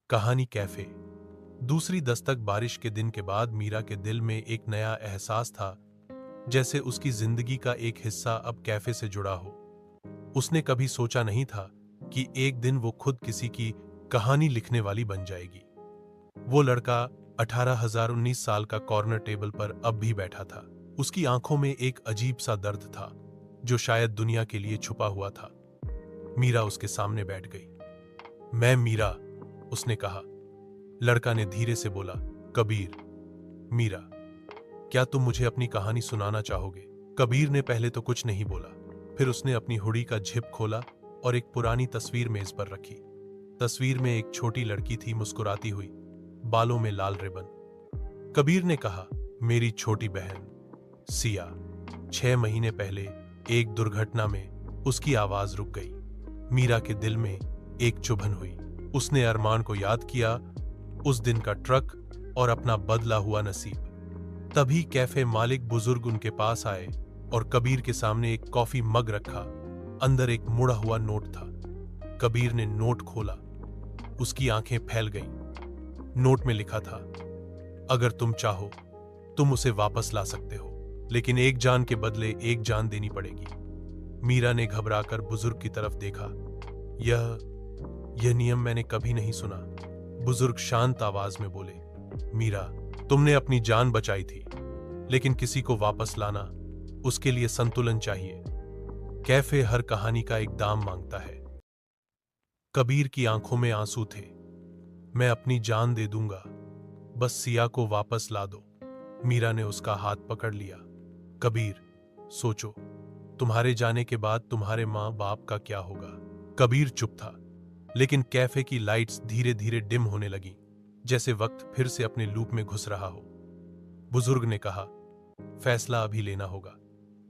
कहानी कैफे। दूसरी दस्तक बारिश के दिन के बाद मीरा के दिल में एक नया एहसास था, जैसे उसकी जिंदगी का एक हिस्सा अब कैफे से जुड़ा हो। उसने कभी सोचा नहीं था कि एक दिन वो खुद किसी की कहानी लिखने वाली बन जाएगी। वो लड़का 18,019 साल का कॉर्नर टेबल पर अब भी बैठा था। उसकी आंखों में एक अजीब सा दर्द था जो शायद दुनिया के लिए छुपा हुआ था। मीरा उसके सामने बैठ गई। मैं मीरा, उसने कहा। लड़का ने धीरे से बोला, कबीर। मीरा, क्या तुम मुझे अपनी कहानी सुनाना चाहोगे? कबीर ने पहले तो कुछ नहीं बोला, फिर उसने अपनी हुडी का झिप खोला और एक पुरानी तस्वीर मेज पर रखी। तस्वीर में एक छोटी लड़की थी, मुस्कुराती हुई, बालों में लाल रिबन। कबीर ने कहा, मेरी छोटी बहन सिया। 6 महीने पहले एक दुर्घटना में उसकी आवाज रुक गई। मीरा के दिल में एक चुभन हुई। उसने अरमान को याद किया, उस दिन का ट्रक और अपना बदला हुआ नसीब। तभी कैफे मालिक बुजुर्ग उनके पास आए और कबीर के सामने एक कॉफी मग रखा। अंदर एक मुड़ा हुआ नोट था। कबीर ने नोट खोला। उसकी आंखें फैल गईं। नोट में लिखा था, अगर तुम चाहो तुम उसे वापस ला सकते हो, लेकिन एक जान के बदले एक जान देनी पड़ेगी। मीरा ने घबराकर बुजुर्ग की तरफ देखा। यह नियम मैंने कभी नहीं सुना। बुजुर्ग शांत आवाज में बोले, मीरा, तुमने अपनी जान बचाई थी, लेकिन किसी को वापस लाना, उसके लिए संतुलन चाहिए। कैफे हर कहानी का एक दाम मांगता है। कबीर की आंखों में आंसू थे। मैं अपनी जान दे दूंगा, बस सिया को वापस ला दो। मीरा ने उसका हाथ पकड़ लिया। कबीर, सोचो, तुम्हारे जाने के बाद तुम्हारे माँ बाप का क्या होगा? कबीर चुप था, लेकिन कैफे की लाइट्स धीरे धीरे डिम होने लगीं, जैसे वक्त फिर से अपने लूप में घुस रहा हो। बुजुर्ग ने कहा, फैसला अभी लेना होगा,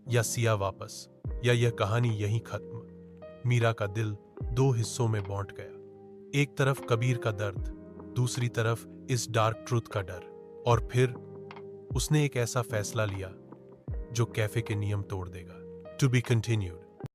या सिया वापस, या यह कहानी यहीं खत्म। मीरा का दिल 2 हिस्सों में बांट गया। एक तरफ कबीर का दर्द, दूसरी तरफ इस डार्क ट्रूथ का डर। और फिर उसने एक ऐसा फैसला लिया जो कैफे के नियम तोड़ देगा। To be continued.